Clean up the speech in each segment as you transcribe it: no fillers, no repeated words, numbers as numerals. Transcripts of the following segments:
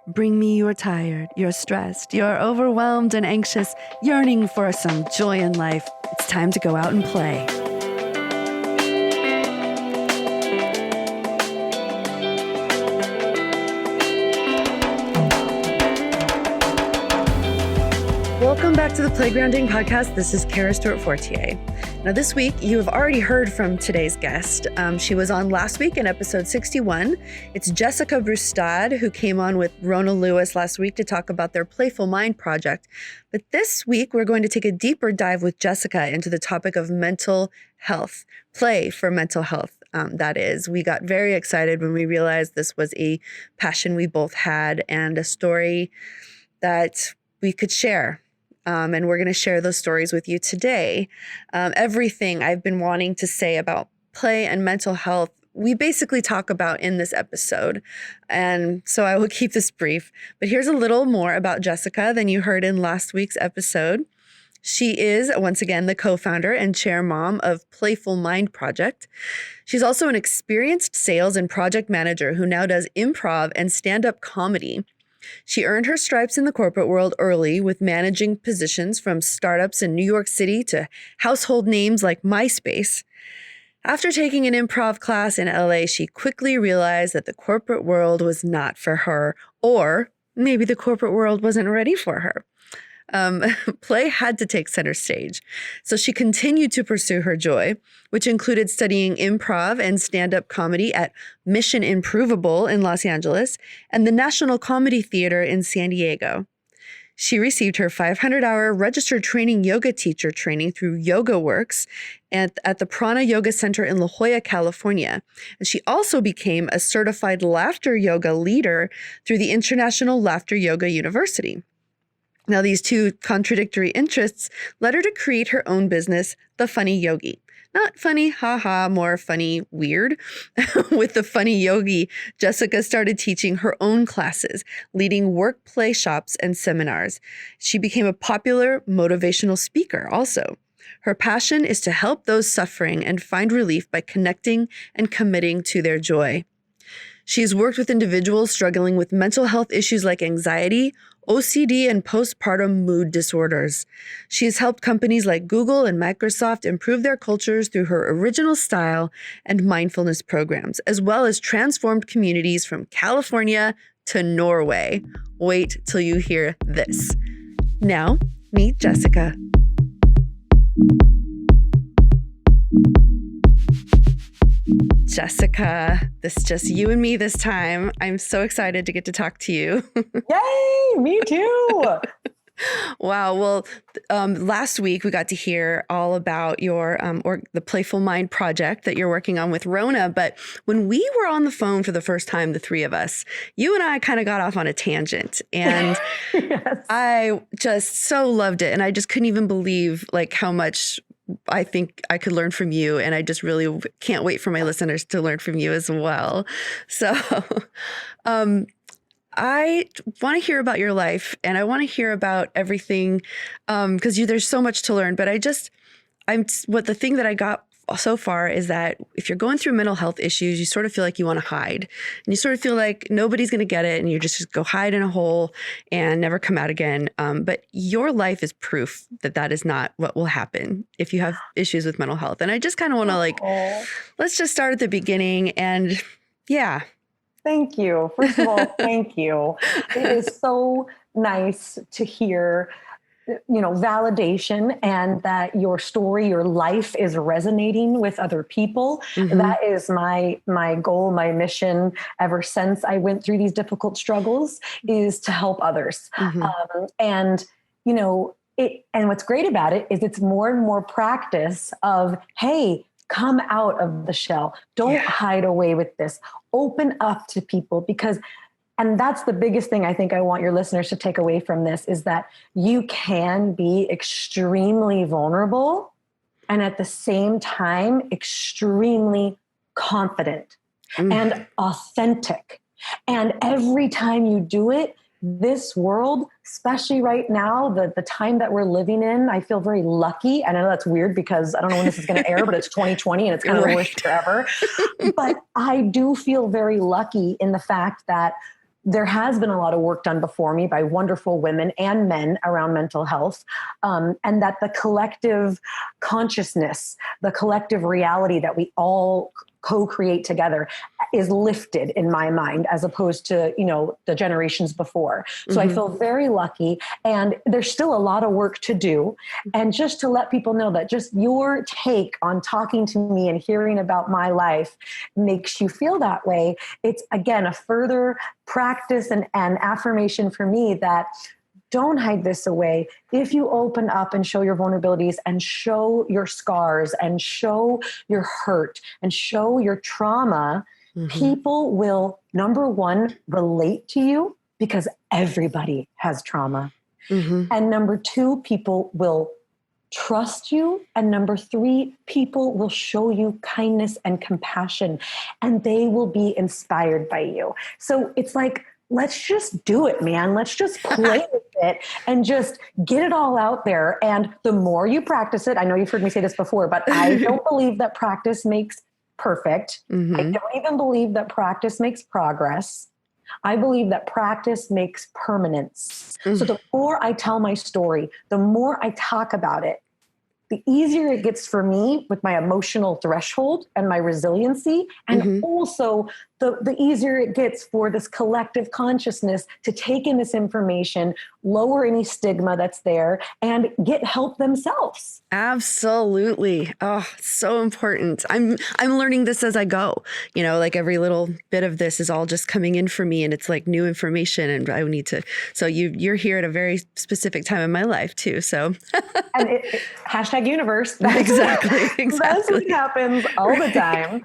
Bring me you're tired, you're stressed, you're overwhelmed and anxious, yearning for some joy in life. It's time to go out and play. Welcome back to the Playgrounding Podcast. This is Kara Stewart-Fortier. Now this week, you have already heard from today's guest. She was on last week in episode 61. It's Jessica Brustad, who came on with Rona Lewis last week to talk about their Playful Mind Project. But this week, we're going to take a deeper dive with Jessica into the topic of mental health, play for mental health. That is, we got very excited when we realized this was a passion we both had and a story that we could share. And we're going to share those stories with you today. Everything I've been wanting to say about play and mental health, we basically talk about in this episode. And so I will keep this brief. But here's a little more about Jessica than you heard in last week's episode. She is, once again, the co-founder and chair mom of Playful Mind Project. She's also an experienced sales and project manager who now does improv and stand-up comedy. She earned her stripes in the corporate world early with managing positions from startups in New York City to household names like MySpace. After taking an improv class in LA, she quickly realized that the corporate world was not for her, or maybe the corporate world wasn't ready for her. Play had to take center stage. So she continued to pursue her joy, which included studying improv and stand-up comedy at Mission Improvable in Los Angeles and the National Comedy Theater in San Diego. She received her 500-hour registered training yoga teacher training through YogaWorks at the Prana Yoga Center in La Jolla, California. And she also became a certified laughter yoga leader through the International Laughter Yoga University. Now, these two contradictory interests led her to create her own business, The Funny Yogi. Not funny, haha, more funny, weird. With The Funny Yogi, Jessica started teaching her own classes, leading work play shops and seminars. She became a popular motivational speaker also. Her passion is to help those suffering and find relief by connecting and committing to their joy. She's worked with individuals struggling with mental health issues like anxiety, OCD, and postpartum mood disorders. She has helped companies like Google and Microsoft improve their cultures through her original style and mindfulness programs, as well as transformed communities from California to Norway. Wait till you hear this. Now, meet Jessica. Jessica, this is just you and me this time. I'm so excited to get to talk to you. Yay, me too. Wow. Well, last week we got to hear all about your or the Playful Mind Project that you're working on with Rona. But when we were on the phone for the first time, the three of us, you and I kind of got off on a tangent, and Yes. I just so loved it, and I just couldn't even believe like how much I think I could learn from you. And I just really can't wait for my listeners to learn from you as well. So I want to hear about your life, and I want to hear about everything because there's so much to learn. But the thing that I got so far is that if you're going through mental health issues, you sort of feel like you want to hide, and you sort of feel like nobody's going to get it, and you just go hide in a hole and never come out again. But your life is proof that that is not what will happen if you have issues with mental health. And I just kind of want to let's just start at the beginning. And yeah. Thank you. First of all, thank you. It is so nice to hear validation, and that your story, your life is resonating with other people. Mm-hmm. That is my goal, my mission ever since I went through these difficult struggles, is to help others. Mm-hmm. And what's great about it is it's more and more practice of, hey, come out of the shell. Don't hide away with this. Open up to people, and that's the biggest thing I think I want your listeners to take away from this, is that you can be extremely vulnerable and at the same time extremely confident and authentic. And every time you do it, this world, especially right now, the time that we're living in, I feel very lucky. I know that's weird because I don't know when this is going to air, but it's 2020 and it's kind of the worst forever. But I do feel very lucky in the fact that there has been a lot of work done before me by wonderful women and men around mental health, and that the collective consciousness, the collective reality that we all co-create together is lifted in my mind, as opposed to, the generations before. So I feel very lucky, and there's still a lot of work to do. And just to let people know that just your take on talking to me and hearing about my life makes you feel that way. It's, again, a further practice and affirmation for me that don't hide this away. If you open up and show your vulnerabilities and show your scars and show your hurt and show your trauma, people will, number one, relate to you, because everybody has trauma. And number two, people will trust you. And number three, people will show you kindness and compassion, and they will be inspired by you. So it's like, let's just do it, man. Let's just play with it and just get it all out there. And the more you practice it, I know you've heard me say this before, but I don't believe that practice makes perfect. I don't even believe that practice makes progress. I believe that practice makes permanence. So the more I tell my story, the more I talk about it, the easier it gets for me with my emotional threshold and my resiliency. And also the easier it gets for this collective consciousness to take in this information, lower any stigma that's there, and get help themselves. Absolutely. Oh, so important. I'm learning this as I go. Like every little bit of this is all just coming in for me, and it's like new information, and I need to. So you're here at a very specific time in my life too. So and hashtag universe. Exactly. That's what happens all the time.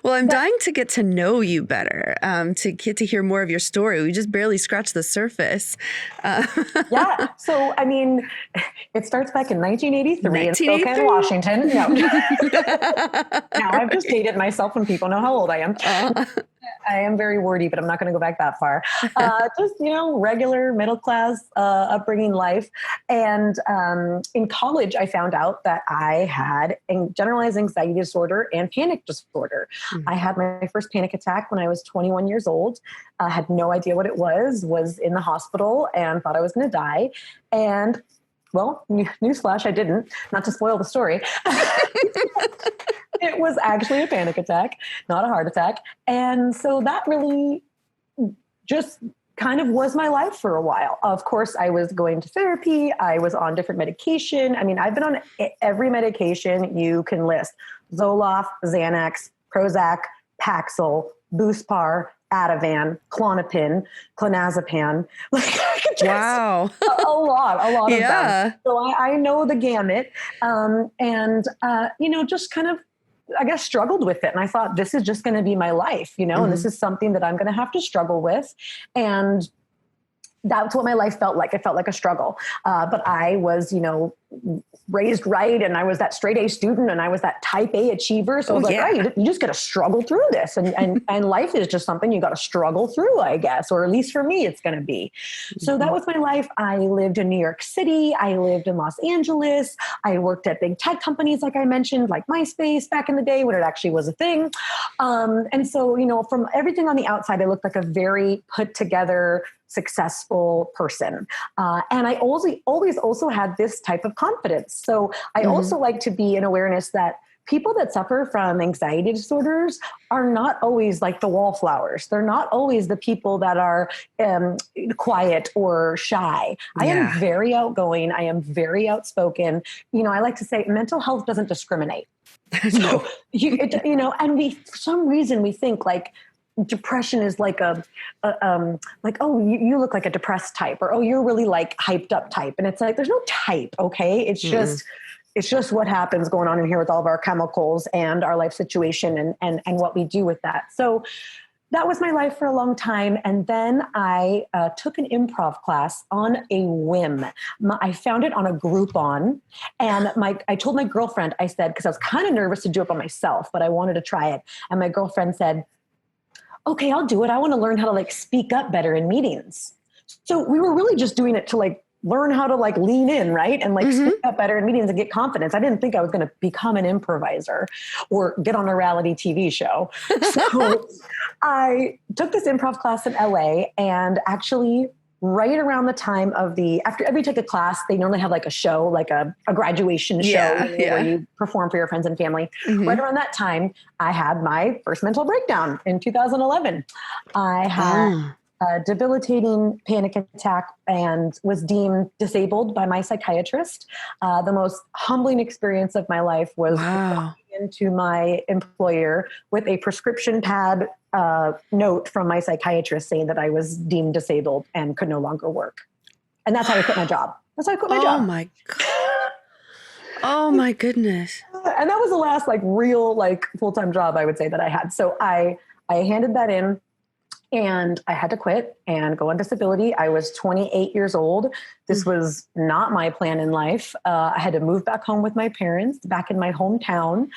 Well, I'm dying to get to know you better, to get to hear more of your story. We just barely scratched the surface. Yeah. So, I mean, it starts back in 1983 in Spokane, Washington. No. Now I've just dated myself when people know how old I am. I am very wordy, but I'm not going to go back that far. Just, regular middle class upbringing life. And in college, I found out that I had generalized anxiety disorder and panic disorder. I had my first panic attack when I was 21 years old. Had no idea what it was in the hospital and thought I was going to die. And well, newsflash, I didn't, not to spoil the story. It was actually a panic attack, not a heart attack. And so that really just kind of was my life for a while. Of course, I was going to therapy. I was on different medication. I mean, I've been on every medication you can list: Zoloft, Xanax, Prozac, Paxil, Buspar, Ativan, Klonopin, Clonazepam. Wow. a lot of them. So I know the gamut. Just kind of, I guess, struggled with it. And I thought, this is just going to be my life, and this is something that I'm going to have to struggle with. And that's what my life felt like. It felt like a struggle. But I was, raised right. And I was that straight A student, and I was that type A achiever. So I was right, you just got to struggle through this. And life is just something you got to struggle through, I guess, or at least for me, it's going to be. So that was my life. I lived in New York City. I lived in Los Angeles. I worked at big tech companies, like I mentioned, like MySpace back in the day when it actually was a thing. And so, from everything on the outside, I looked like a very put together, successful person. And I always also had this type of confidence. So I also like to be in awareness that people that suffer from anxiety disorders are not always like the wallflowers. They're not always the people that are quiet or shy. I am very outgoing. I am very outspoken. I like to say mental health doesn't discriminate. So, and for some reason we think like, depression is like you look like a depressed type, or, oh, you're really like hyped up type. And it's like, there's no type. Okay. It's just what happens going on in here with all of our chemicals and our life situation and what we do with that. So that was my life for a long time. And then I took an improv class on a whim. I found it on a Groupon, and I told my girlfriend, I said, because I was kind of nervous to do it by myself, but I wanted to try it. And my girlfriend said, okay, I'll do it. I want to learn how to speak up better in meetings. So we were really just doing it to learn how to like lean in, right? And like speak up better in meetings and get confidence. I didn't think I was going to become an improviser or get on a reality TV show. So I took this improv class in LA, and actually right around the time of after every take a class, they normally have like a show, like a graduation show where you perform for your friends and family. Right around that time, I had my first mental breakdown in 2011. I had a debilitating panic attack and was deemed disabled by my psychiatrist. The most humbling experience of my life was walking into my employer with a prescription pad note from my psychiatrist saying that I was deemed disabled and could no longer work. And that's how I quit my job. That's how I quit my job. Oh my God. Oh my goodness. And that was the last like real like full-time job I would say that I had. So I handed that in, and I had to quit and go on disability. I was 28 years old. This was not my plan in life. I had to move back home with my parents, back in my hometown.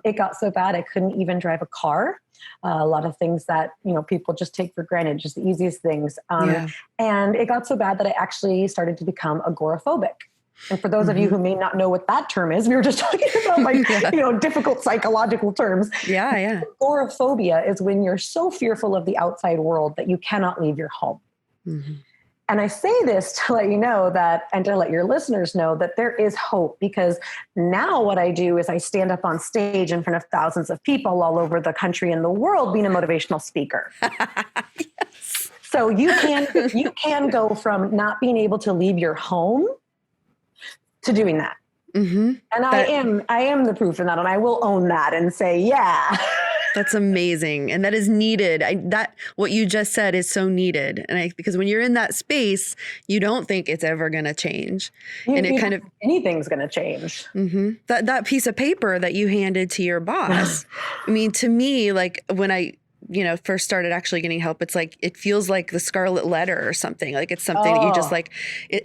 It got so bad I couldn't even drive a car. A lot of things that, people just take for granted, just the easiest things. And it got so bad that I actually started to become agoraphobic. And for those of you who may not know what that term is, we were just talking about like, difficult psychological terms. Yeah. Agoraphobia is when you're so fearful of the outside world that you cannot leave your home. And I say this to let you know that, and to let your listeners know that there is hope, because now what I do is I stand up on stage in front of thousands of people all over the country and the world being a motivational speaker. Yes. So you can go from not being able to leave your home to doing that. And I am the proof in that, and I will own that and say, yeah. That's amazing. And that is needed. What you just said is so needed. And because when you're in that space, you don't think it's ever going to change. Anything's going to change. That piece of paper that you handed to your boss, I mean, to me, like when I, first started actually getting help, it's like, it feels like the scarlet letter or something. Like it's something that you just like,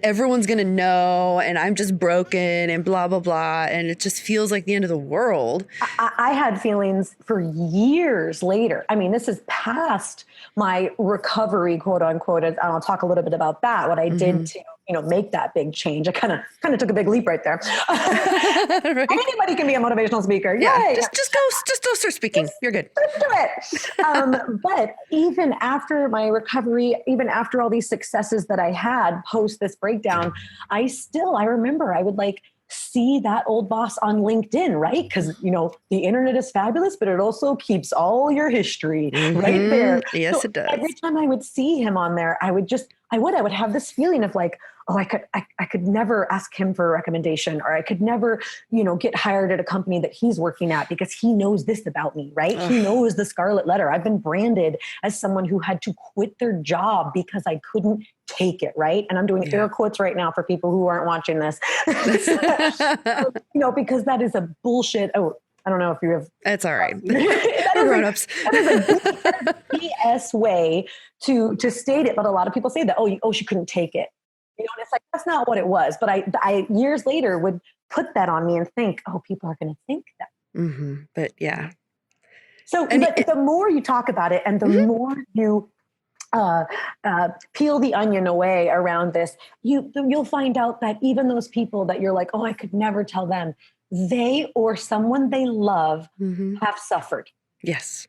everyone's going to know, and I'm just broken and blah, blah, blah. And it just feels like the end of the world. I had feelings for years later. I mean, this is past my recovery, quote unquote. And I'll talk a little bit about that, what I did to, make that big change. I kind of took a big leap right there. Right. Anybody can be a motivational speaker. Yeah. Just go start speaking. You're good. Just do it. But even after my recovery, even after all these successes that I had post this breakdown, I remember I would like see that old boss on LinkedIn, right? Because, the internet is fabulous, but it also keeps all your history right there. Yes, it does. Every time I would see him on there, I would have this feeling of like, oh, I could never ask him for a recommendation, or I could never, get hired at a company that he's working at because he knows this about me, right? He knows the scarlet letter. I've been branded as someone who had to quit their job because I couldn't take it, right? And I'm doing air quotes right now for people who aren't watching this, because that is a bullshit. Oh, I don't know if you have. It's all right. We're grown-ups. That is a BS way to state it. But a lot of people say that, she couldn't take it. And it's like, that's not what it was. But I years later would put that on me and think, people are going to think that. But yeah. So the more you talk about it and the more you peel the onion away around this, you'll find out that even those people that you're like, I could never tell them, they or someone they love have suffered. Yes.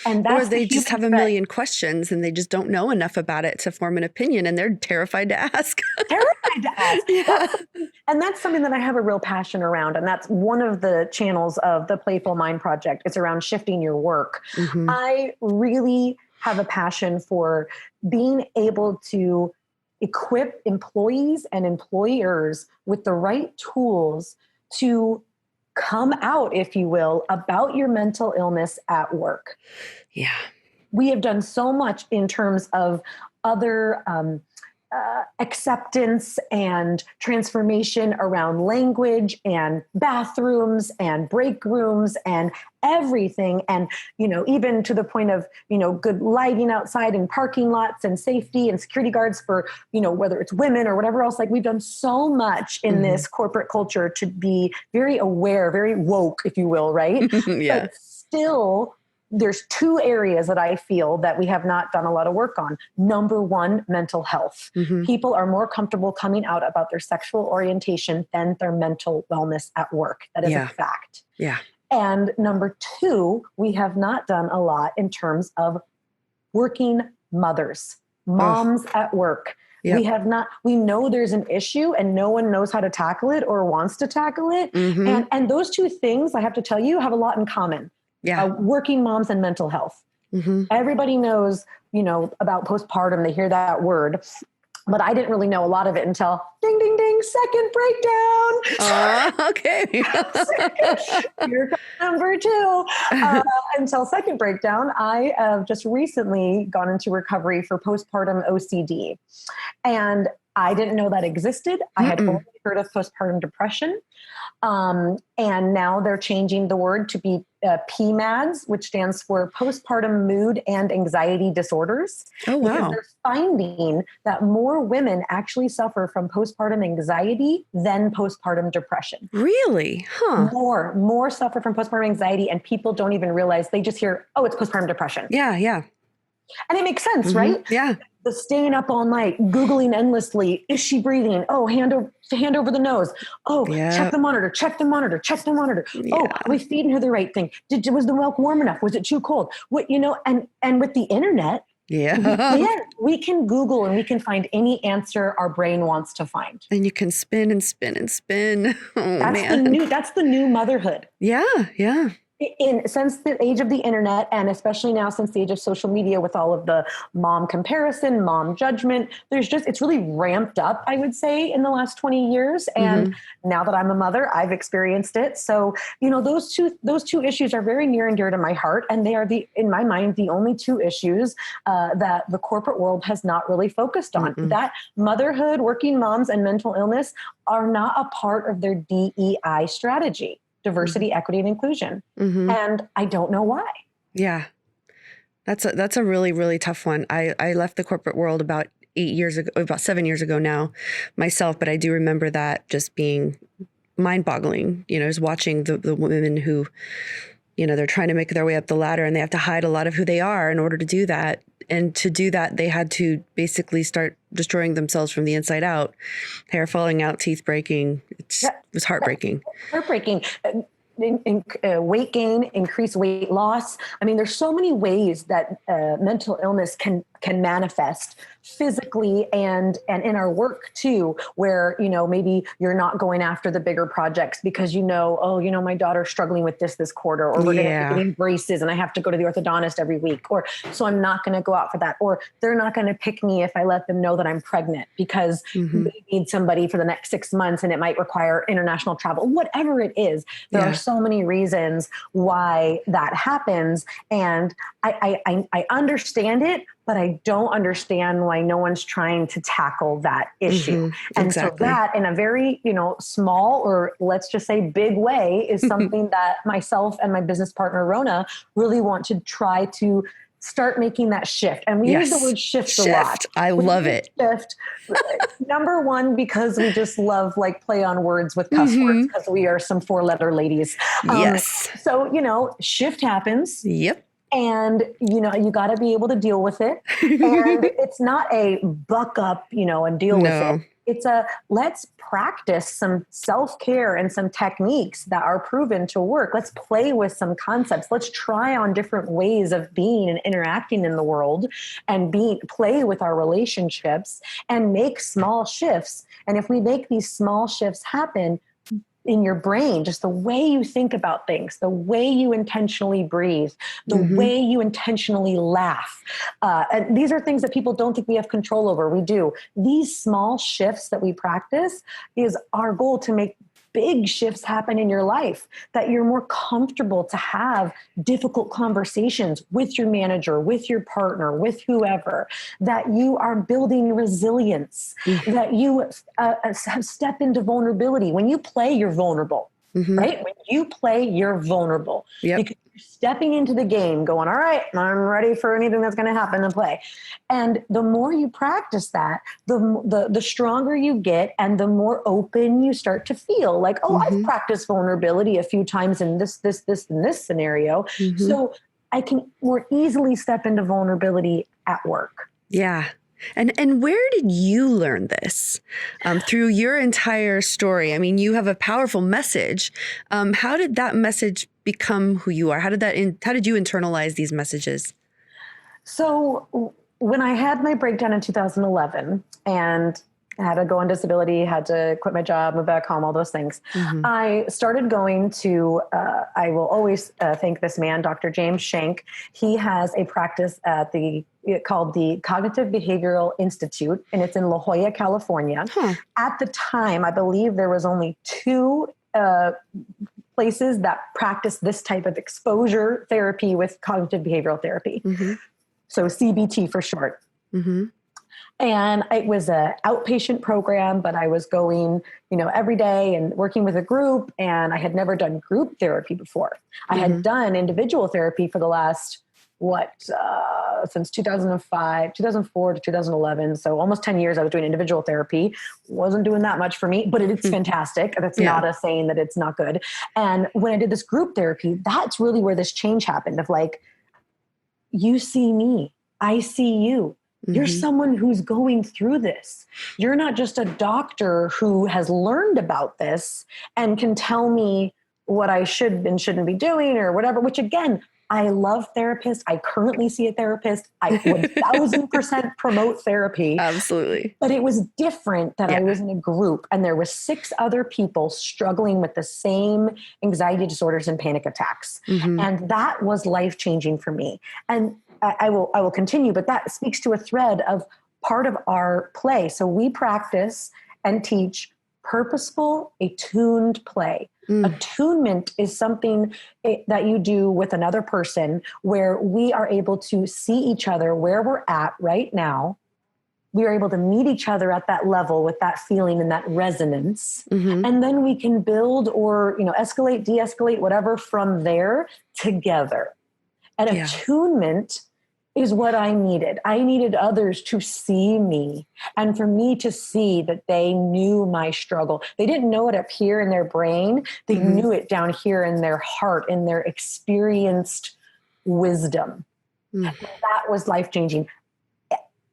And that's or they just have a million questions and they just don't know enough about it to form an opinion, and they're terrified to ask. And that's something that I have a real passion around. And that's one of the channels of the Playful Mind Project. It's around shifting your work. I really have a passion for being able to equip employees and employers with the right tools to come out, if you will, about your mental illness at work. Yeah. We have done so much in terms of other acceptance and transformation around language and bathrooms and break rooms and everything. And, even to the point of, good lighting outside and parking lots and safety and security guards for, whether it's women or whatever else. Like, we've done so much in this corporate culture to be very aware, very woke, if you will, right? Yeah. But still, there's two areas that I feel that we have not done a lot of work on. Number one, mental health. People are more comfortable coming out about their sexual orientation than their mental wellness at work. That is a fact. Yeah. And number two, we have not done a lot in terms of working mothers, moms at work. Yep. We know there's an issue and no one knows how to tackle it or wants to tackle it. And those two things, I have to tell you, have a lot in common. Yeah. Working moms and mental health. Everybody knows, about postpartum. They hear that word, but I didn't really know a lot of it until ding, ding, ding, second breakdown. Okay. Here comes number two. Until second breakdown, I have just recently gone into recovery for postpartum OCD. And I didn't know that existed. I had only heard of postpartum depression. And now they're changing the word to be PMADS, which stands for postpartum mood and anxiety disorders. Oh, wow. Because they're finding that more women actually suffer from postpartum anxiety than postpartum depression. Really? Huh. More suffer from postpartum anxiety, and people don't even realize. They just hear, oh, it's postpartum depression. Yeah, yeah. And it makes sense, right? Yeah. The staying up all night, Googling endlessly. Is she breathing? Oh, hand over the nose. Oh, check the monitor, check the monitor, check the monitor. Yeah. Oh, are we feeding her the right thing? Was the milk warm enough? Was it too cold? And with the internet, we can Google and we can find any answer our brain wants to find. And you can spin and spin and spin. Oh, That's the new motherhood. Yeah, yeah. Since the age of the internet, and especially now since the age of social media with all of the mom comparison, mom judgment, it's really ramped up, I would say, in the last 20 years. And now that I'm a mother, I've experienced it. So, those two issues are very near and dear to my heart. And they are in my mind, the only two issues that the corporate world has not really focused on. That motherhood, working moms, and mental illness are not a part of their DEI strategy. Diversity, equity, and inclusion. And I don't know why. Yeah. That's a really, really tough one. I left the corporate world about 7 years ago now myself, but I do remember that just being mind-boggling, just watching the women who, they're trying to make their way up the ladder and they have to hide a lot of who they are in order to do that. And to do that, they had to basically start destroying themselves from the inside out, hair falling out, teeth breaking. It was heartbreaking. Heartbreaking. Weight gain, increased weight loss. I mean, there's so many ways that mental illness can manifest physically and in our work too, where, maybe you're not going after the bigger projects because my daughter's struggling with this quarter, or we're going to be getting braces and I have to go to the orthodontist every week, or so I'm not going to go out for that, or they're not going to pick me if I let them know that I'm pregnant because they need somebody for the next 6 months and it might require international travel, whatever it is. There are so many reasons why that happens. And I understand it, but I don't understand why no one's trying to tackle that issue. And so that, in a very, small, or let's just say big way, is something that myself and my business partner, Rona, really want to try to start making that shift. And we use the word shift a lot. I love it. Shift. Number one, because we just love play on words with cuss words, because we are some 4-letter ladies. So, shift happens. Yep. And, you got to be able to deal with it. And it's not a buck up, and deal with it. It's let's practice some self-care and some techniques that are proven to work. Let's play with some concepts. Let's try on different ways of being and interacting in the world, and play with our relationships and make small shifts. And if we make these small shifts happen in your brain, just the way you think about things, the way you intentionally breathe, the way you intentionally laugh. And these are things that people don't think we have control over. We do. These small shifts that we practice is our goal to make big shifts happen in your life, that you're more comfortable to have difficult conversations with your manager, with your partner, with whoever, that you are building resilience, that you step into vulnerability. When you play, you're vulnerable, right? When you play, you're vulnerable. Because you're stepping into the game going, all right, I'm ready for anything that's going to happen and play. And the more you practice that, the stronger you get, and the more open you start to feel. Like, I've practiced vulnerability a few times in this, and this scenario. So I can more easily step into vulnerability at work. Yeah. And where did you learn this? Through your entire story. I mean, you have a powerful message. How did that message become who you are? How did you internalize these messages? So when I had my breakdown in 2011 and I had to go on disability, had to quit my job, move back home, all those things. Mm-hmm. I started going to, I will always thank this man, Dr. James Shank. He has a practice at called the Cognitive Behavioral Institute, and it's in La Jolla, California. Huh. At the time, I believe there was only 2 places that practice this type of exposure therapy with cognitive behavioral therapy. Mm-hmm. So CBT for short. Mm-hmm. And it was an outpatient program, but I was going, every day and working with a group, and I had never done group therapy before. I had done individual therapy for the last, since 2004 to 2011. So almost 10 years I was doing individual therapy. Wasn't doing that much for me, but it's fantastic. That's not a saying that it's not good. And when I did this group therapy, that's really where this change happened of like, you see me, I see you. You're someone who's going through this. You're not just a doctor who has learned about this and can tell me what I should and shouldn't be doing or whatever, which again, I love therapists. I currently see a therapist. I 1000% promote therapy. Absolutely. But it was different that I was in a group and there was 6 other people struggling with the same anxiety disorders and panic attacks. Mm-hmm. And that was life-changing for me. And I will continue, but that speaks to a thread of part of our play. So we practice and teach purposeful, attuned play. Attunement is something that you do with another person where we are able to see each other where we're at right now. We are able to meet each other at that level with that feeling and that resonance. Mm-hmm. And then we can build or, escalate, de-escalate, whatever from there together. And attunement is what I needed. I needed others to see me and for me to see that they knew my struggle. They didn't know it up here in their brain. They knew it down here in their heart, in their experienced wisdom. That was life-changing.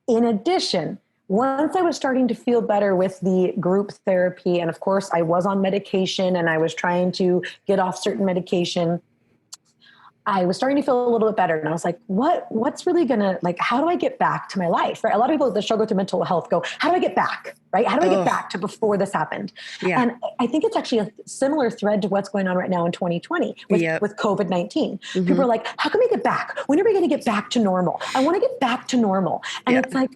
In addition, once I was starting to feel better with the group therapy, and of course I was on medication and I was trying to get off certain medication, I was starting to feel a little bit better. And I was like, what's really gonna, how do I get back to my life? Right? A lot of people that struggle with mental health go, how do I get back? Right? How do I get back to before this happened? Yeah. And I think it's actually a similar thread to what's going on right now in 2020 with COVID-19. People are like, how can we get back? When are we going to get back to normal? I want to get back to normal. And it's like,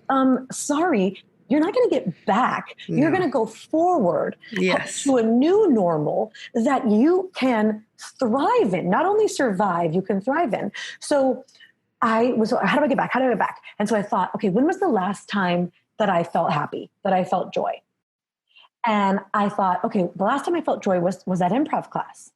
sorry, you're not going to get back. No. You're going to go forward to a new normal that you can thrive in. Not only survive, you can thrive in. So how do I get back? How do I get back? And so I thought, okay, when was the last time that I felt happy, that I felt joy? And I thought, okay, the last time I felt joy was that improv class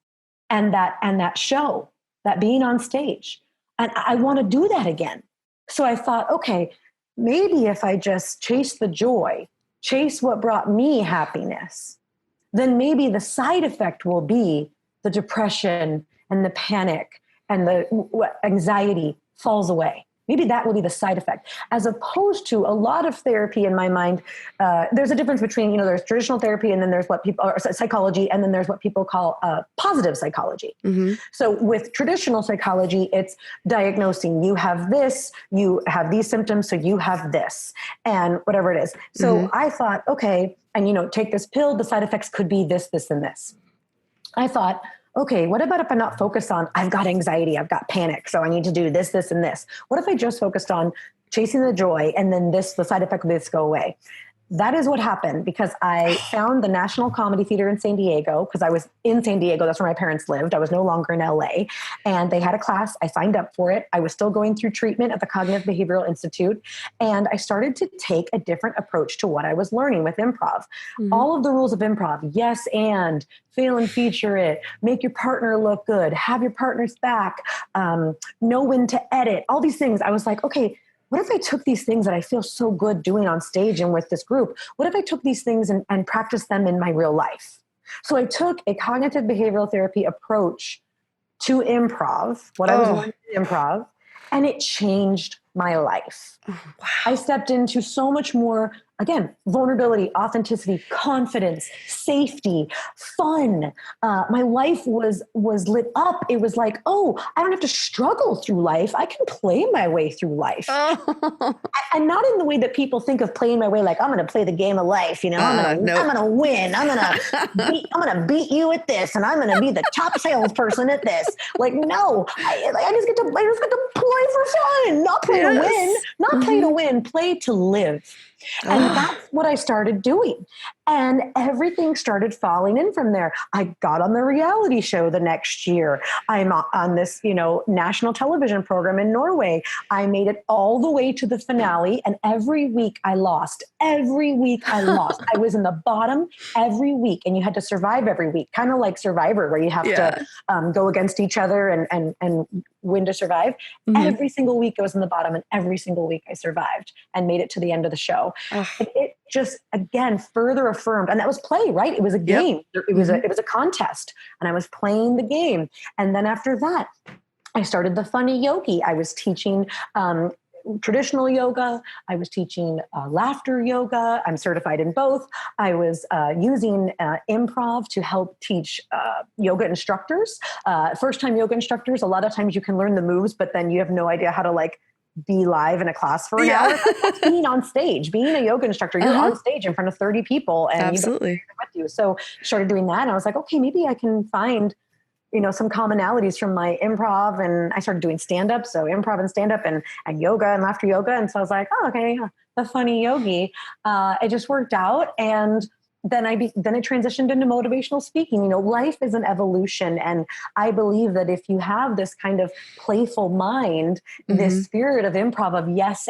and that show, that being on stage. And I want to do that again. So I thought, okay, maybe if I just chase the joy, chase what brought me happiness, then maybe the side effect will be the depression and the panic and the anxiety falls away. Maybe that will be the side effect, as opposed to a lot of therapy in my mind. There's a difference between, there's traditional therapy and then there's what people, or psychology, and then there's what people call positive psychology. Mm-hmm. So with traditional psychology, it's diagnosing, you have this, you have these symptoms, so you have this, and whatever it is. So I thought, okay, and take this pill, the side effects could be this, this, and this. I thought, okay, what about if I'm not focused on, I've got anxiety, I've got panic, so I need to do this, this, and this. What if I just focused on chasing the joy and then the side effect of this go away? That is what happened because I found the National Comedy Theater in San Diego because I was in San Diego. That's where my parents lived. I was no longer in LA. And they had a class. I signed up for it. I was still going through treatment at the Cognitive Behavioral Institute. And I started to take a different approach to what I was learning with improv. Mm-hmm. All of the rules of improv, yes, and fail and feature it, make your partner look good, have your partner's back, know when to edit, all these things. I was like, okay, what if I took these things that I feel so good doing on stage and with this group? What if I took these things and practiced them in my real life? So I took a cognitive behavioral therapy approach to improv, what I was learning in improv, and it changed my life. Wow. I stepped into so much more, again, vulnerability, authenticity, confidence, safety, fun. My life was lit up. It was like, oh, I don't have to struggle through life. I can play my way through life. And not in the way that people think of playing my way, like I'm going to play the game of life. You know, I'm going to win. I'm going to beat you at this, and I'm going to be the top salesperson at this. Like, no, I just get to play for fun, not play to win, not play to win, play to live. And that's what I started doing. And everything started falling in from there. I got on the reality show the next year. I'm on this, national television program in Norway. I made it all the way to the finale. And every week I lost. I was in the bottom every week. And you had to survive every week, kind of like Survivor, where you have to go against each other and win to survive. Every single week I was in the bottom, and every single week I survived and made it to the end of the show. And it just, again, further affirmed. And that was play, right? It was a game. It was a contest, and I was playing the game. And then after that, I started the Funny Yogi. I was teaching traditional yoga. I was teaching laughter yoga. I'm certified in both. I was using improv to help teach yoga instructors. First-time yoga instructors, a lot of times you can learn the moves, but then you have no idea how to be live in a class for an hour. That's being on stage, being a yoga instructor, you're on stage in front of 30 people and absolutely with you. So started doing that. And I was like, okay, maybe I can find, some commonalities from my improv. And I started doing stand-up. So improv and stand-up and yoga and laughter yoga. And so I was like, oh, okay, the Funny Yogi. It just worked out. And then I transitioned into motivational speaking. Life is an evolution. And I believe that if you have this kind of playful mind, this spirit of improv of yes,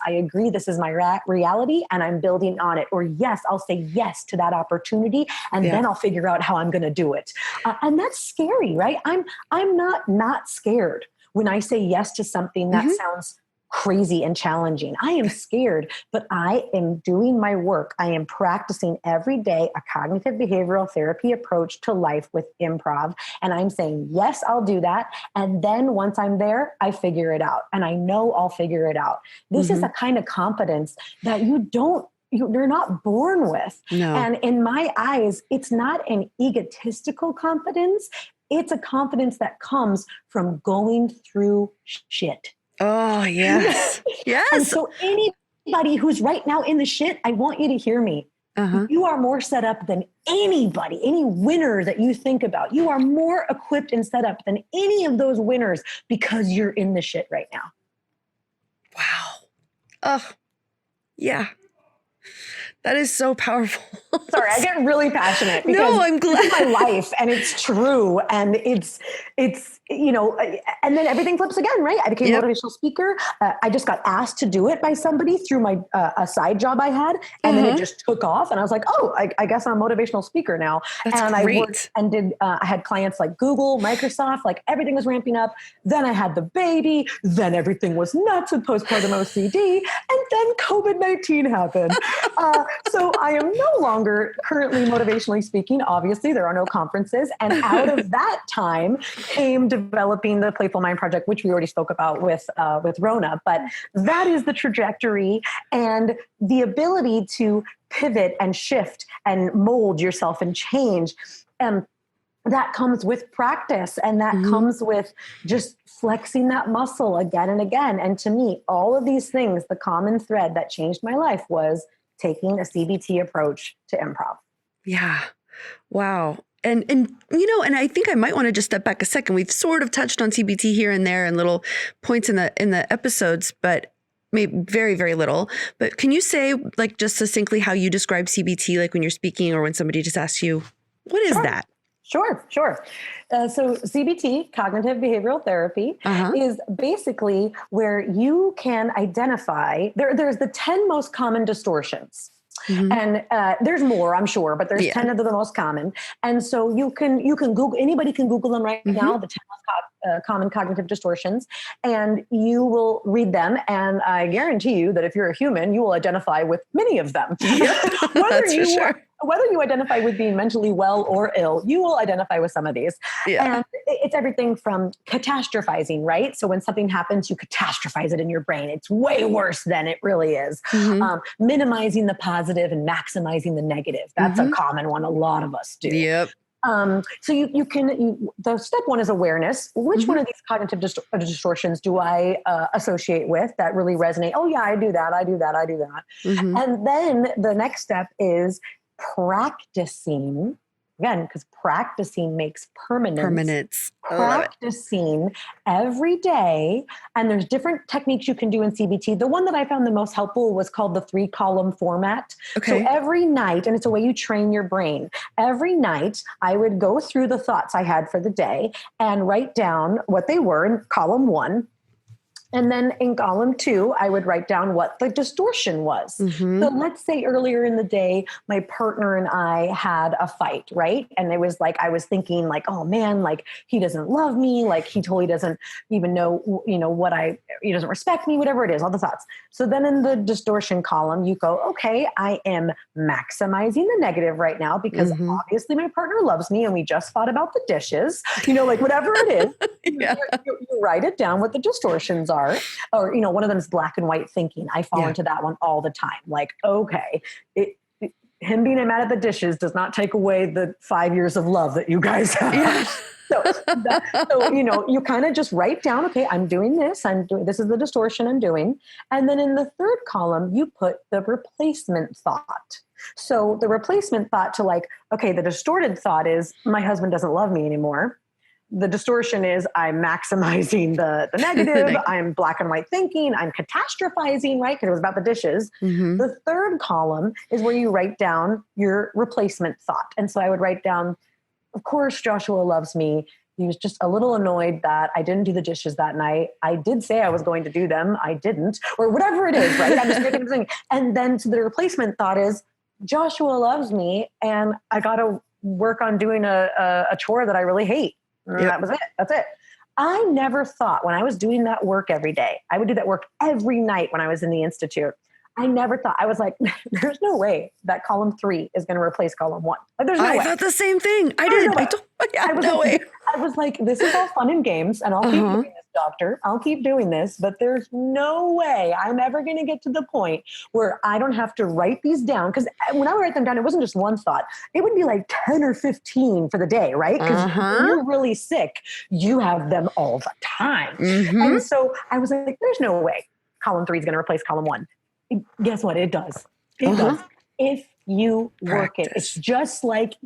I agree, this is my reality and I'm building on it. Or yes, I'll say yes to that opportunity. And then I'll figure out how I'm going to do it. And that's scary, right? I'm not scared when I say yes to something that sounds crazy and challenging. I am scared, but I am doing my work. I am practicing every day a cognitive behavioral therapy approach to life with improv. And I'm saying, yes, I'll do that. And then once I'm there, I figure it out. And I know I'll figure it out. This is a kind of competence that you're not born with. No. And in my eyes, it's not an egotistical competence. It's a competence that comes from going through shit. Oh, yes. Yes. And so anybody who's right now in the shit, I want you to hear me. You are more set up than anybody, any winner that you think about. You are more equipped and set up than any of those winners because you're in the shit right now. Wow. Oh, yeah. That is so powerful. Sorry, I get really passionate because I'm glad. It's my life and it's true. And it's, and then everything flips again, right? I became a motivational speaker. I just got asked to do it by somebody through my, a side job I had. And then it just took off and I was like, oh, I guess I'm a motivational speaker now. That's and great. I worked and did, I had clients like Google, Microsoft, everything was ramping up. Then I had the baby. Then everything was nuts with postpartum OCD. And then COVID-19 happened. So I am no longer currently motivationally speaking. Obviously, there are no conferences. And out of that time came developing the Playful Mind Project, which we already spoke about with Rona. But that is the trajectory and the ability to pivot and shift and mold yourself and change. That comes with practice and that comes with just flexing that muscle again and again. And to me, all of these things, the common thread that changed my life was taking a CBT approach to improv. Yeah. Wow. And I think I might want to just step back a second. We've sort of touched on CBT here and there and little points in the episodes, but maybe very, very little. But can you say just succinctly how you describe CBT, when you're speaking or when somebody just asks you, what is that? Sure. So CBT, cognitive behavioral therapy, is basically where you can identify, there's the 10 most common distortions. And there's more, I'm sure, but there's 10 of the most common. And so you can Google, anybody can Google them right now, the 10 most common cognitive distortions, and you will read them. And I guarantee you that if you're a human, you will identify with many of them. Yep, that's for sure. Whether you identify with being mentally well or ill, you will identify with some of these. Yeah. And it's everything from catastrophizing, right? So when something happens, you catastrophize it in your brain. It's way worse than it really is. Minimizing the positive and maximizing the negative. That's a common one. A lot of us do. Yep. So the step one is awareness. Which one of these cognitive distortions do I associate with that really resonate? Oh yeah, I do that. And then the next step is practicing, again, because practicing makes permanence. Practicing every day. And there's different techniques you can do in CBT. The one that I found the most helpful was called the 3-column format. Okay. So every night, and it's a way you train your brain. Every night I would go through the thoughts I had for the day and write down what they were in column 1. And then in column 2, I would write down what the distortion was. So let's say earlier in the day, my partner and I had a fight, right? And it was like, I was thinking like, oh man, like he doesn't love me. Like he totally doesn't even know, he doesn't respect me, whatever it is, all the thoughts. So then in the distortion column, you go, okay, I am maximizing the negative right now because obviously my partner loves me and we just fought about the dishes, like whatever it is, you write it down what the distortions are. Or, one of them is black and white thinking. I fall into that one all the time. Like, okay, him being mad at the dishes does not take away the 5 years of love that you guys have. Yeah. So, you kind of just write down, okay, I'm doing this. This is the distortion I'm doing. And then in the third column, you put the replacement thought. So the replacement thought to like, okay, the distorted thought is my husband doesn't love me anymore. The distortion is I'm maximizing the negative. I'm black and white thinking. I'm catastrophizing, right? Because it was about the dishes. The third column is where you write down your replacement thought. And so I would write down, of course, Joshua loves me. He was just a little annoyed that I didn't do the dishes that night. I did say I was going to do them. I didn't, or whatever it is, right? I'm just making something. And then so the replacement thought is Joshua loves me and I got to work on doing a chore that I really hate. That was it. That's it. I never thought when I was doing that work every day, I would do that work every night when I was in the Institute. I never thought, I was like, there's no way that column 3 is going to replace column 1. Like, there's no way. I thought the same thing. I did. No way. I was like, this is all fun and games and I'll keep doing this, doctor. I'll keep doing this, but there's no way I'm ever going to get to the point where I don't have to write these down. Because when I would write them down, it wasn't just one thought. It would be like 10 or 15 for the day, right? Because when you're really sick, you have them all the time. And so I was like, there's no way column 3 is going to replace column 1. Guess what? It does. It does. If you work it, it's just like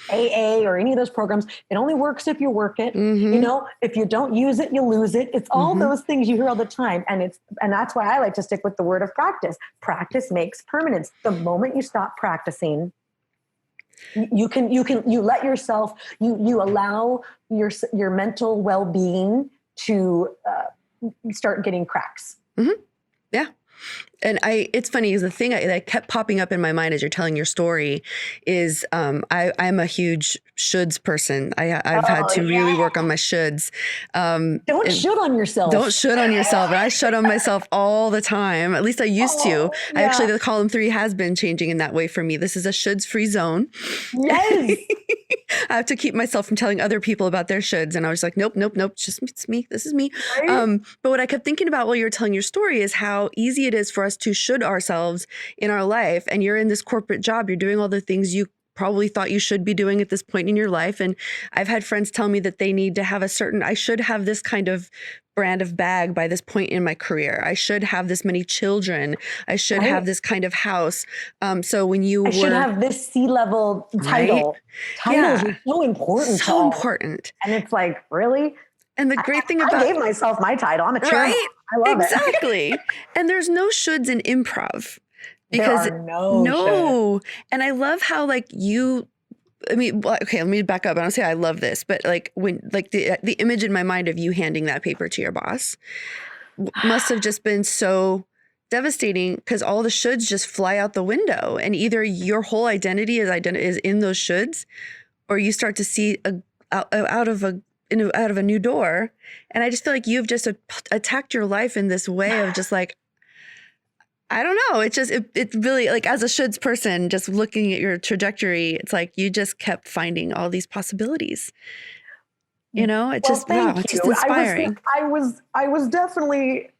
AA or any of those programs. It only works if you work it. If you don't use it, you lose it. It's all those things you hear all the time. And that's why I like to stick with the word of practice. Practice makes permanence. The moment you stop practicing, you let yourself, you allow your mental well-being to start getting cracks. Yeah. And it's funny because the thing that kept popping up in my mind as you're telling your story is I'm a huge shoulds person. I've had to really work on my shoulds. Don't should on yourself. Don't should on yourself. And I should on myself all the time. At least I used to. Yeah. The column 3 has been changing in that way for me. This is a shoulds free zone. Yes. I have to keep myself from telling other people about their shoulds. And I was like, nope. It's me. This is me. Right? But what I kept thinking about while you were telling your story is how easy it is for us to should ourselves in our life. And you're in this corporate job. You're doing all the things you probably thought you should be doing at this point in your life. And I've had friends tell me that they need to have I should have this kind of brand of bag by this point in my career. I should have this many children. I should have this kind of house. So when I should have this C-level title. Right? Titles are so important. So important. And it's like, really? And the great thing about I gave myself my title. I'm a chairman. Right? I love it. Exactly. And there's no shoulds in improv. Because there are no. And I love how let me back up. I don't say I love this, but the image in my mind of you handing that paper to your boss must have just been so devastating because all the shoulds just fly out the window, and either your whole identity is in those shoulds, or you start to see out of a out of a new door. And I just feel like you've just attacked your life in this way of just like, I don't know. It's just, it really, like, as a shoulds person, just looking at your trajectory, it's like you just kept finding all these possibilities. You know, it's just, wow, it's just inspiring. I was definitely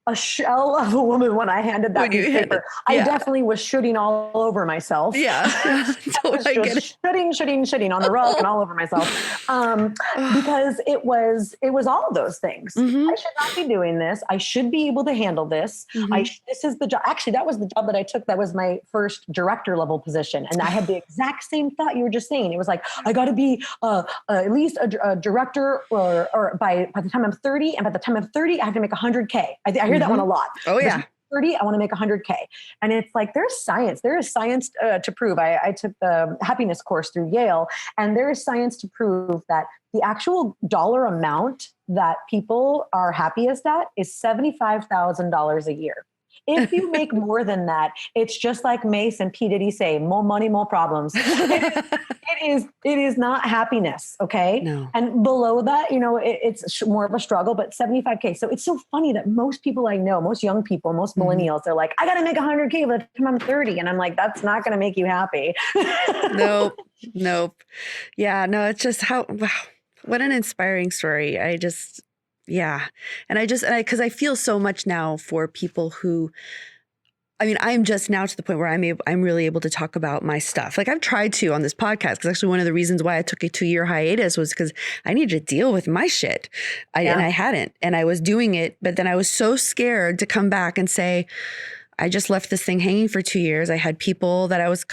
a shell of a woman when I handed that piece of paper. I definitely was shooting all over myself. Yeah. I was just shooting on the rug and all over myself. Because it was all of those things. Mm-hmm. I should not be doing this. I should be able to handle this. Mm-hmm. This is the job. Actually, that was the job that I took. That was my first director level position. And I had the exact same thought you were just saying. It was like, I got to be at least a director or by the time I'm 30. And by the time I'm 30, I have to make 100K. I hear that one a lot. Oh yeah. 30, I want to make 100K. And it's like, there is science to prove. I took the happiness course through Yale, and there is science to prove that the actual dollar amount that people are happiest at is $75,000 a year. If you make more than that, it's just like Mace and P. Diddy say, more money, more problems. It is not happiness. Okay. No. And below that, you know, it's more of a struggle, but 75K. So it's so funny that most people I know, most young people, most millennials, they're like, I got to make 100K by the time I'm 30. And I'm like, that's not going to make you happy. Nope. Yeah, no, it's just wow, what an inspiring story. Yeah. And because I feel so much now for people who, I mean, I'm just now to the point where I'm really able to talk about my stuff. Like I've tried to on this podcast, because actually one of the reasons why I took a 2-year hiatus was because I needed to deal with my shit. And I hadn't, and I was doing it, but then I was so scared to come back and say, I just left this thing hanging for 2 years. I had people that I was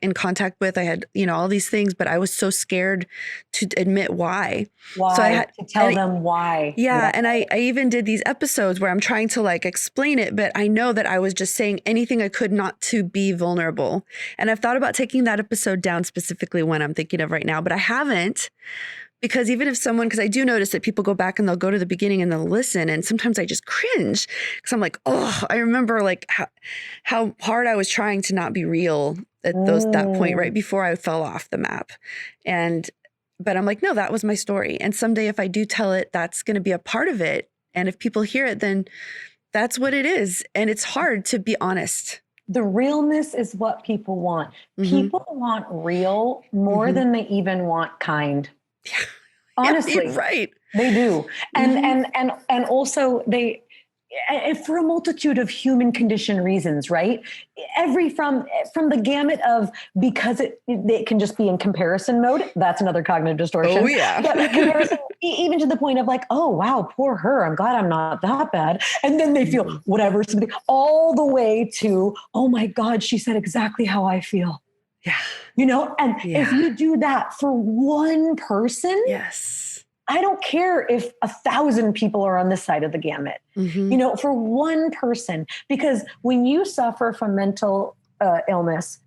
in contact with. I had, you know, all these things, but I was so scared to admit why. So I had to tell them why. Yeah. And I even did these episodes where I'm trying to like explain it, but I know that I was just saying anything I could not to be vulnerable. And I've thought about taking that episode down, specifically one I'm thinking of right now, but I haven't. Because even if because I do notice that people go back and they'll go to the beginning and they'll listen. And sometimes I just cringe because I'm like, oh, I remember like how hard I was trying to not be real at that point right before I fell off the map. But I'm like, no, that was my story. And someday if I do tell it, that's going to be a part of it. And if people hear it, then that's what it is. And it's hard to be honest. The realness is what people want. People want real more than they even want kind. Yeah. Honestly, yeah, right. They do. And also for a multitude of human condition reasons, right? From the gamut of, because it can just be in comparison mode. That's another cognitive distortion. Oh yeah. But even to the point of like, oh wow, poor her. I'm glad I'm not that bad. And then they feel whatever, all the way to, oh my God, she said exactly how I feel. Yeah. You know, and if you do that for one person, yes, I don't care if 1,000 people are on this side of the gamut, you know, for one person, because when you suffer from mental illness,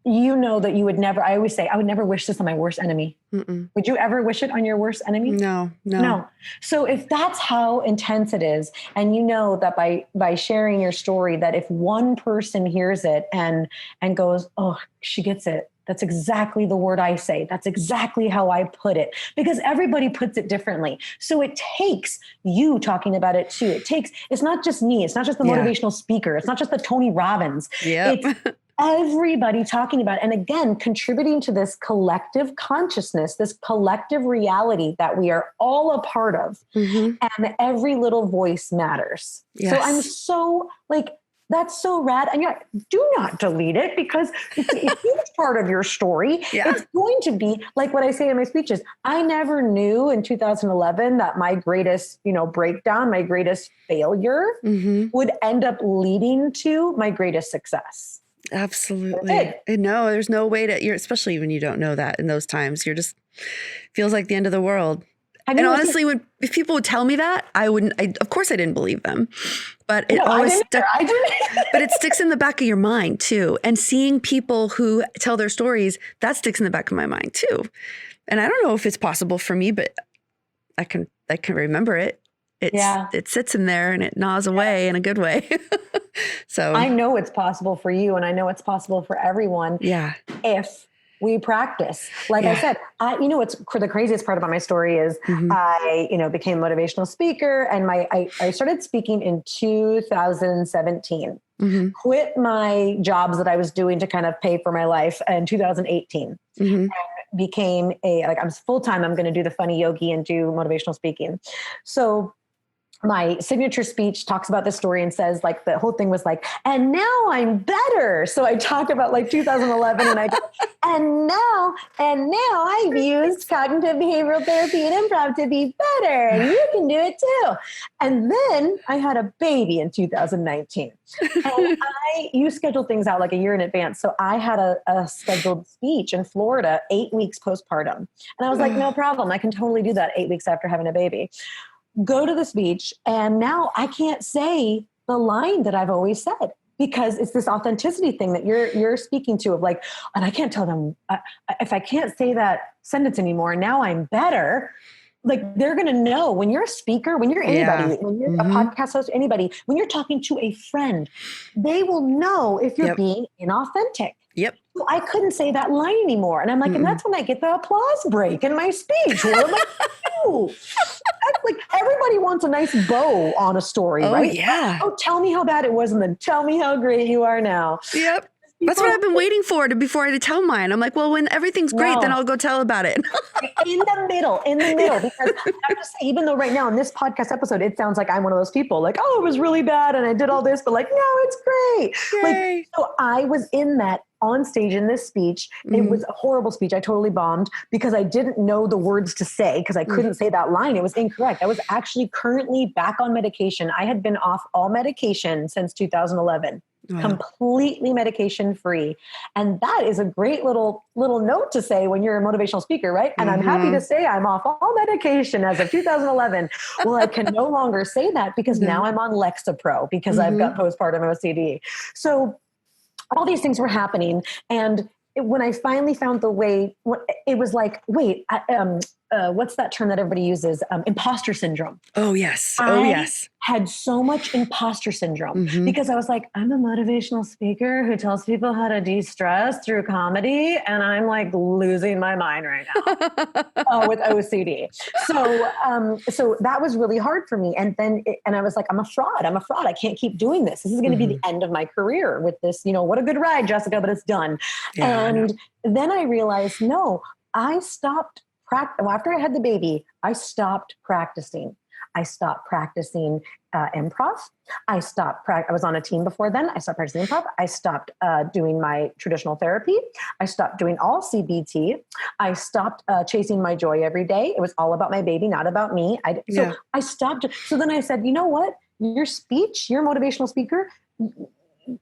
you know that you would never, I always say, I would never wish this on my worst enemy. Would you ever wish it on your worst enemy? No. So if that's how intense it is, and you know that by sharing your story, that if one person hears it and goes, oh, she gets it. That's exactly the word I say. That's exactly how I put it, because everybody puts it differently. So it takes you talking about it too. It's not just me. It's not just the motivational speaker. It's not just the Tony Robbins. It's everybody talking about it. And again, contributing to this collective consciousness, this collective reality that we are all a part of. And every little voice matters. Yes. So I'm so like, that's so rad. And do not delete it, because it's a huge part of your story. Yeah. It's going to be like what I say in my speeches. I never knew in 2011 that my greatest, breakdown, my greatest failure would end up leading to my greatest success. Absolutely. No, there's no way especially when you don't know that in those times, feels like the end of the world. And honestly, if people would tell me that, of course I didn't believe them, but it always stuck. But it sticks in the back of your mind too. And seeing people who tell their stories, that sticks in the back of my mind too. And I don't know if it's possible for me, but I can remember it. It sits in there and it gnaws away in a good way. So I know it's possible for you, and I know it's possible for everyone. Yeah. If We practice. Like I said, what's the craziest part about my story is I, became a motivational speaker, and I started speaking in 2017, quit my jobs that I was doing to kind of pay for my life in 2018, and became I'm full-time. I'm going to do the funny yogi and do motivational speaking. So my signature speech talks about this story and says, like, the whole thing was like, and now I'm better. So I talk about like 2011 and I go, and now I've used cognitive behavioral therapy and improv to be better. And you can do it too. And then I had a baby in 2019 and you schedule things out like a year in advance. So I had a scheduled speech in Florida, 8 weeks postpartum. And I was like, no problem. I can totally do that 8 weeks after having a baby. Go to the speech, and now I can't say the line that I've always said, because it's this authenticity thing that you're speaking to, of like, and I can't tell them if I can't say that sentence anymore. Now I'm better. Like, they're going to know when you're a speaker, when you're anybody, when you're a podcast host, anybody, when you're talking to a friend, they will know if you're being inauthentic. Yep. So I couldn't say that line anymore. And I'm like, and that's when I get the applause break in my speech. What am I do? That's like, everybody wants a nice bow on a story, right? Yeah. Oh, tell me how bad it was, and then tell me how great you are now. Yep. That's what I've been waiting for before I tell mine. I'm like, well, when everything's great, then I'll go tell about it. in the middle, because I have to say, even though right now in this podcast episode, it sounds like I'm one of those people like, oh, it was really bad and I did all this, but like, no, it's great. Yay. Like, so I was in that on stage in this speech. It was a horrible speech. I totally bombed because I didn't know the words to say, because I couldn't say that line. It was incorrect. I was actually currently back on medication. I had been off all medication since 2011. Wow. Completely medication free. And that is a great little note to say when you're a motivational speaker, right? And I'm happy to say I'm off all medication as of 2011. Well, I can no longer say that because now I'm on Lexapro because I've got postpartum OCD. So all these things were happening. And when I finally found the way, it was like, wait, what's that term that everybody uses? Impostor syndrome. Oh, yes. I had so much imposter syndrome because I was like, I'm a motivational speaker who tells people how to de-stress through comedy. And I'm like losing my mind right now with OCD. So that was really hard for me. And then, and I was like, I'm a fraud. I can't keep doing this. This is going to be the end of my career with this, what a good ride, Jessica, but it's done. Yeah, and then I realized, no, I stopped after I had the baby. I stopped practicing. I stopped practicing improv. I was on a team before then. I stopped practicing improv. I stopped doing my traditional therapy. I stopped doing all CBT. I stopped chasing my joy every day. It was all about my baby, not about me. So I stopped. So then I said, you know what? Your speech, you're a motivational speaker.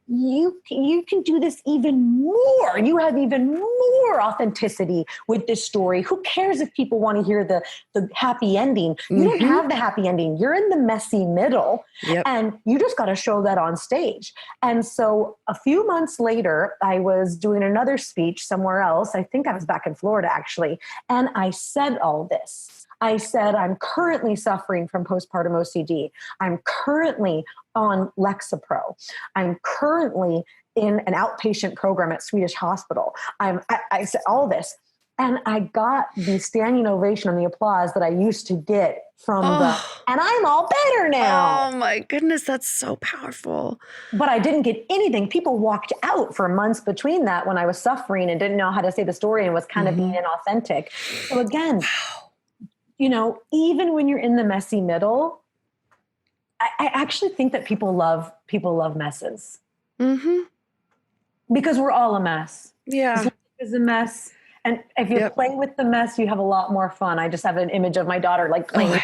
You can do this even more. You have even more authenticity with this story. Who cares if people want to hear the happy ending? You don't have the happy ending. You're in the messy middle, and you just got to show that on stage. And so a few months later, I was doing another speech somewhere else. I think I was back in Florida, actually. And I said all this. I said, I'm currently suffering from postpartum OCD. I'm currently on Lexapro. I'm currently in an outpatient program at Swedish Hospital. I said all this. And I got the standing ovation and the applause that I used to get from and I'm all better now. Oh my goodness, that's so powerful. But I didn't get anything. People walked out for months between that when I was suffering and didn't know how to say the story and was kind of being inauthentic. So again, even when you're in the messy middle, I actually think that people love messes. Because we're all a mess. Yeah. Life is a mess. And if you play with the mess, you have a lot more fun. I just have an image of my daughter like playing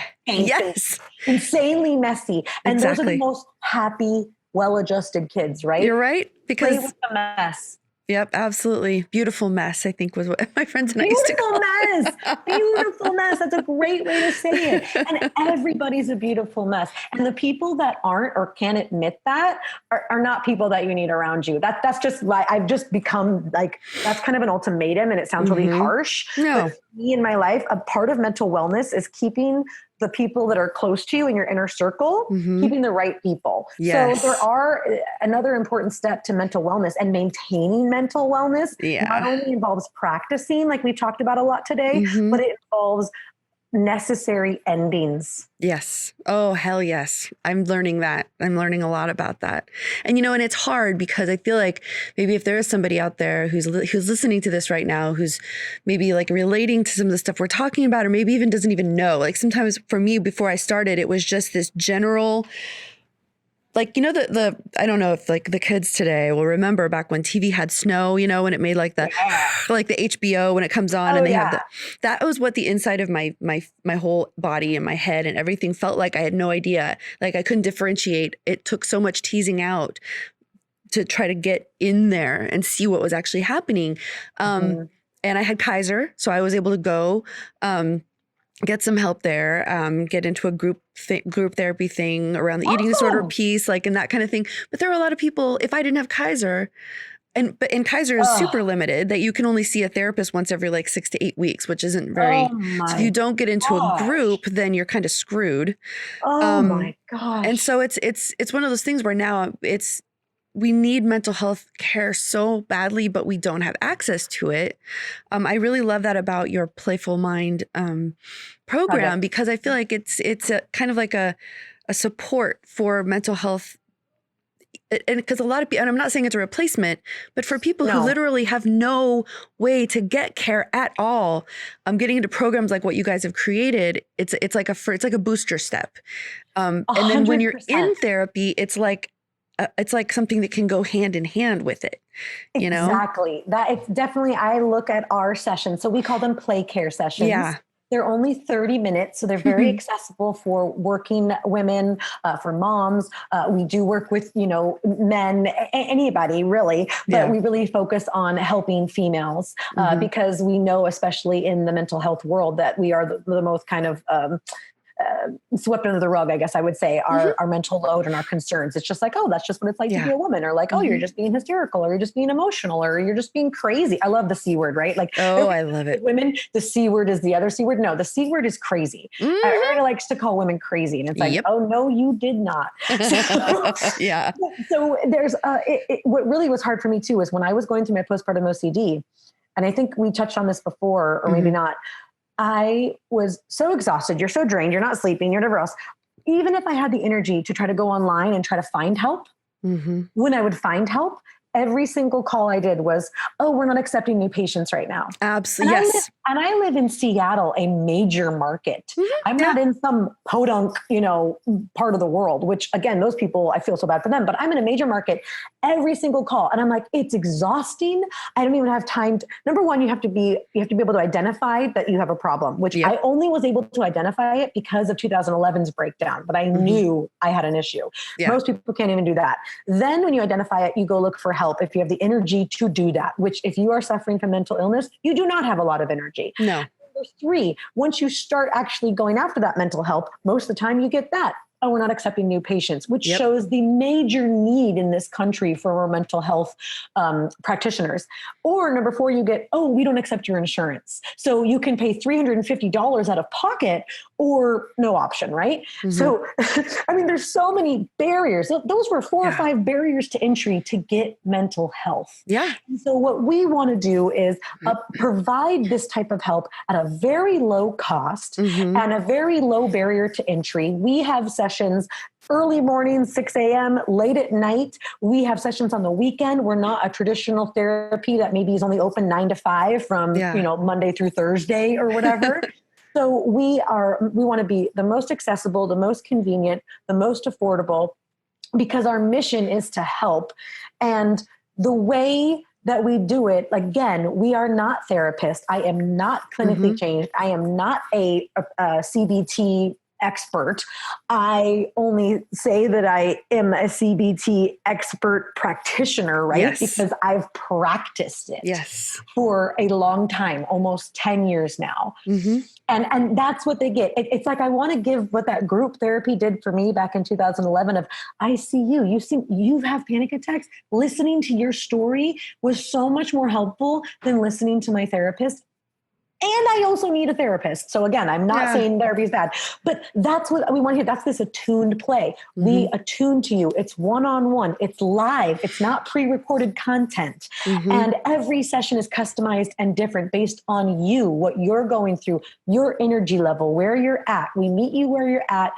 insanely messy. And those are the most happy, well-adjusted kids, right? You're right. Because play with the mess. Yep, absolutely. Beautiful mess, I think, was what my friends and I used to call it. Beautiful mess. That's a great way to say it. And everybody's a beautiful mess. And the people that aren't or can't admit that are not people that you need around you. That's just like, I've just become like, that's kind of an ultimatum, and it sounds really harsh. No. But me in my life, a part of mental wellness is keeping the people that are close to you in your inner circle, keeping the right people. Yes. So there are another important step to mental wellness, and maintaining mental wellness not only involves practicing, like we talked about a lot today, but it involves necessary endings. Yes. Oh, hell yes. I'm learning that. I'm learning a lot about that. And, and it's hard because I feel like maybe if there is somebody out there who's listening to this right now, who's maybe like relating to some of the stuff we're talking about, or maybe even doesn't even know, like sometimes for me, before I started, it was just this general, like, the I don't know if like the kids today will remember back when TV had snow, when it made like the like the HBO when it comes on and they have that was what the inside of my whole body and my head and everything felt like. I had no idea. Like I couldn't differentiate. It took so much teasing out to try to get in there and see what was actually happening. And I had Kaiser, so I was able to go get some help there, get into a group therapy thing around the eating disorder piece, like, and that kind of thing. But there are a lot of people, if I didn't have Kaiser, and Kaiser is super limited, that you can only see a therapist once every like 6 to 8 weeks, which isn't very, so if you don't get into a group, then you're kind of screwed. Oh my gosh. And so it's one of those things where now we need mental health care so badly, but we don't have access to it. I really love that about your Playful Mind program, because I feel like it's a kind of like a support for mental health. And because a lot of people, and I'm not saying it's a replacement, but for people who literally have no way to get care at all, getting into programs like what you guys have created, it's like a booster step. And then when you're in therapy, it's like something that can go hand in hand with it, Exactly. That it's definitely, I look at our sessions. So we call them play care sessions. Yeah. They're only 30 minutes. So they're very accessible for working women, for moms. We do work with, men, anybody really, but we really focus on helping females because we know, especially in the mental health world, that we are the most kind of, swept under the rug, I guess I would say, our mental load and our concerns. It's just like, oh, that's just what it's like to be a woman, or like, oh, you're just being hysterical, or you're just being emotional, or you're just being crazy. I love the C word, right? Like, oh, I love it. Women, the C word is the other C word. No, the C word is crazy. Everybody likes to call women crazy. And it's like, oh, no, you did not. So there's, what really was hard for me too, is when I was going through my postpartum OCD, and I think we touched on this before, or maybe not, I was so exhausted. You're so drained. You're not sleeping. You're never else. Even if I had the energy to try to go online and try to find help, when I would find help, every single call I did was, oh, we're not accepting new patients right now. Absolutely. Yes. And I live in Seattle, a major market. I'm not in some podunk, part of the world, which again, those people, I feel so bad for them, but I'm in a major market every single call. And I'm like, it's exhausting. I don't even have time to, number one, you have to be able to identify that you have a problem, which I only was able to identify it because of 2011's breakdown, but I knew I had an issue. Most people can't even do that. Then when you identify it, you go look for help if you have the energy to do that, which if you are suffering from mental illness, you do not have a lot of energy. No. Number 3, once you start actually going after that mental health, most of the time you get that. Oh, we're not accepting new patients, which shows the major need in this country for our mental health practitioners. Or number 4, you get, oh, we don't accept your insurance. So you can pay $350 out of pocket or no option, right? So, I mean, there's so many barriers. Those were 4 or 5 barriers to entry to get mental health. And so what we want to do is provide this type of help at a very low cost and a very low barrier to entry. We have sessions early morning, 6 a.m., late at night. We have sessions on the weekend. We're not a traditional therapy that maybe is only open 9 to 5 from, Monday through Thursday or whatever. So we want to be the most accessible, the most convenient, the most affordable, because our mission is to help. And the way that we do it, again, we are not therapists. I am not clinically changed. I am not a CBT expert. I only say that I am a CBT expert practitioner, right? Because I've practiced it for a long time, almost 10 years now. And that's what they get. It's like, I want to give what that group therapy did for me back in 2011 of, I see you have panic attacks. Listening to your story was so much more helpful than listening to my therapist I also need a therapist. So again, I'm not saying therapy is bad, but that's what we want to hear. That's this attuned play. We attune to you. It's one-on-one. It's live. It's not pre-recorded content. And every session is customized and different based on you, what you're going through, your energy level, where you're at. We meet you where you're at,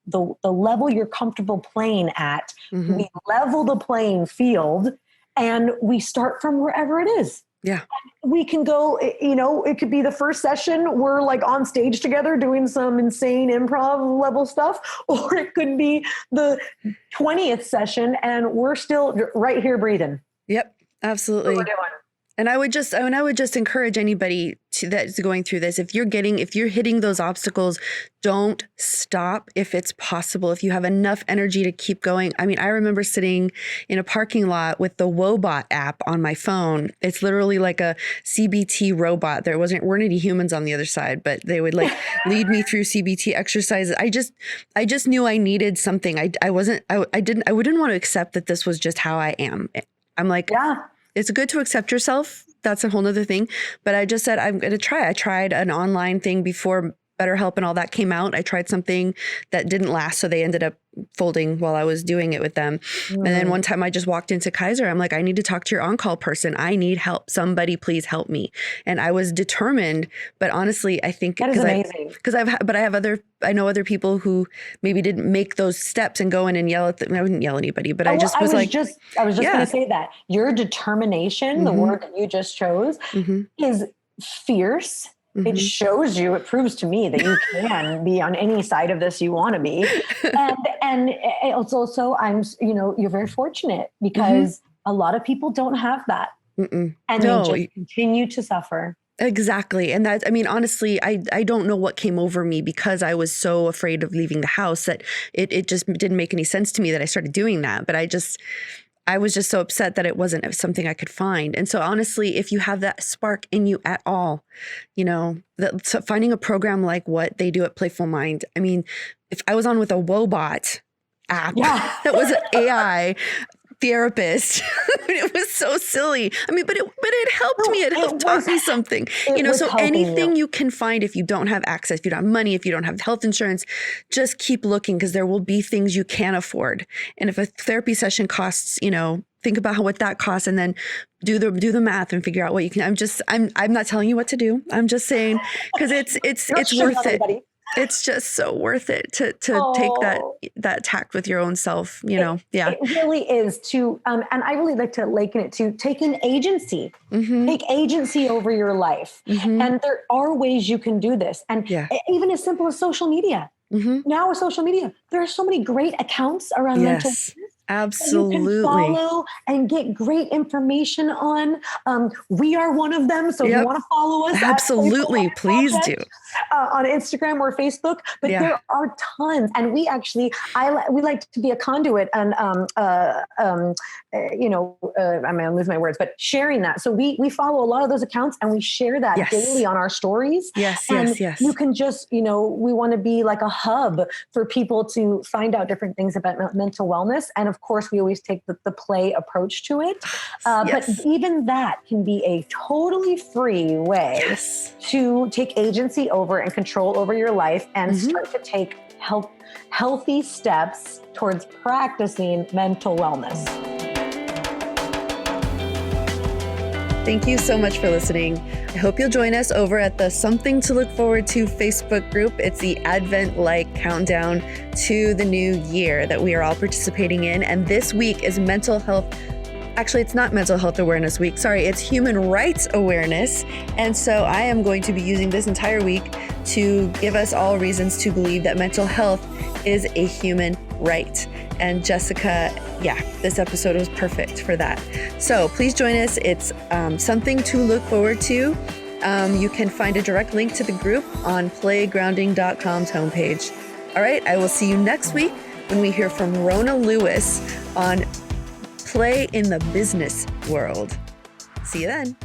the level you're comfortable playing at. We level the playing field and we start from wherever it is. Yeah. We can go, it could be the first session, we're like on stage together doing some insane improv level stuff, or it could be the 20th session and we're still right here breathing. Yep, absolutely. And I would just encourage anybody that's going through this. If you're hitting those obstacles, don't stop if it's possible. If you have enough energy to keep going. I mean, I remember sitting in a parking lot with the Wobot app on my phone. It's literally like a CBT robot. There weren't any humans on the other side, but they would like lead me through CBT exercises. I just knew I needed something. I wouldn't want to accept that this was just how I am. I'm like, it's good to accept yourself. That's a whole nother thing. But I just said, I'm going to try. I tried an online thing before BetterHelp and all that came out. I tried something that didn't last. So they ended up folding while I was doing it with them. And then one time I just walked into Kaiser. I'm like, I need to talk to your on-call person. I need help. Somebody please help me. And I was determined, but honestly, I think that is amazing. I know other people who maybe didn't make those steps and go in and yell at them. I wouldn't yell at anybody, but I was just going to say that your determination, the word that you just chose, is fierce. It shows you, it proves to me that you can be on any side of this you want to be. And it's also, you're very fortunate because a lot of people don't have that. And they just continue to suffer. Exactly. And honestly, I don't know what came over me because I was so afraid of leaving the house that it just didn't make any sense to me that I started doing that. But I was just so upset that it wasn't something I could find. And so honestly, if you have that spark in you at all, so finding a program like what they do at Playful Mind. I mean, if I was on with a Wobot app that was an AI therapist, it was so silly. I mean, but it helped me. It helped taught me something. So anything you can find if you don't have access, if you don't have money, if you don't have health insurance, just keep looking because there will be things you can afford. And if a therapy session costs, think about what that costs and then do the math and figure out what you can. I'm not telling you what to do. I'm just saying because it's worth it. It's just so worth it to take that tact with your own self, It really is to, and I really like to liken it to taking agency, take agency over your life. And there are ways you can do this. And even as simple as social media. Now with social media, there are so many great accounts around mental health. Absolutely. You can follow and get great information on. We are one of them. So if you want to follow us, absolutely, please do. On Instagram or Facebook, but there are tons. And we actually, we like to be a conduit and, I'm going to lose my words, but sharing that. So we follow a lot of those accounts and we share that daily on our stories. Yes. You can just, we want to be like a hub for people to find out different things about mental wellness. And of course, we always take the play approach to it. But even that can be a totally free way to take agency over and control over your life and start to take healthy steps towards practicing mental wellness. Thank you so much for listening. I hope you'll join us over at the Something to Look Forward to Facebook group. It's the Advent-like countdown to the new year that we are all participating in. And this week is mental health. Actually, it's not Mental Health Awareness Week. Sorry, it's Human Rights Awareness. And so I am going to be using this entire week to give us all reasons to believe that mental health is a human right. And Jessica, this episode was perfect for that. So please join us. It's something to look forward to. You can find a direct link to the group on playgrounding.com's homepage. All right, I will see you next week when we hear from Rona Lewis on Play in the Business World. See you then.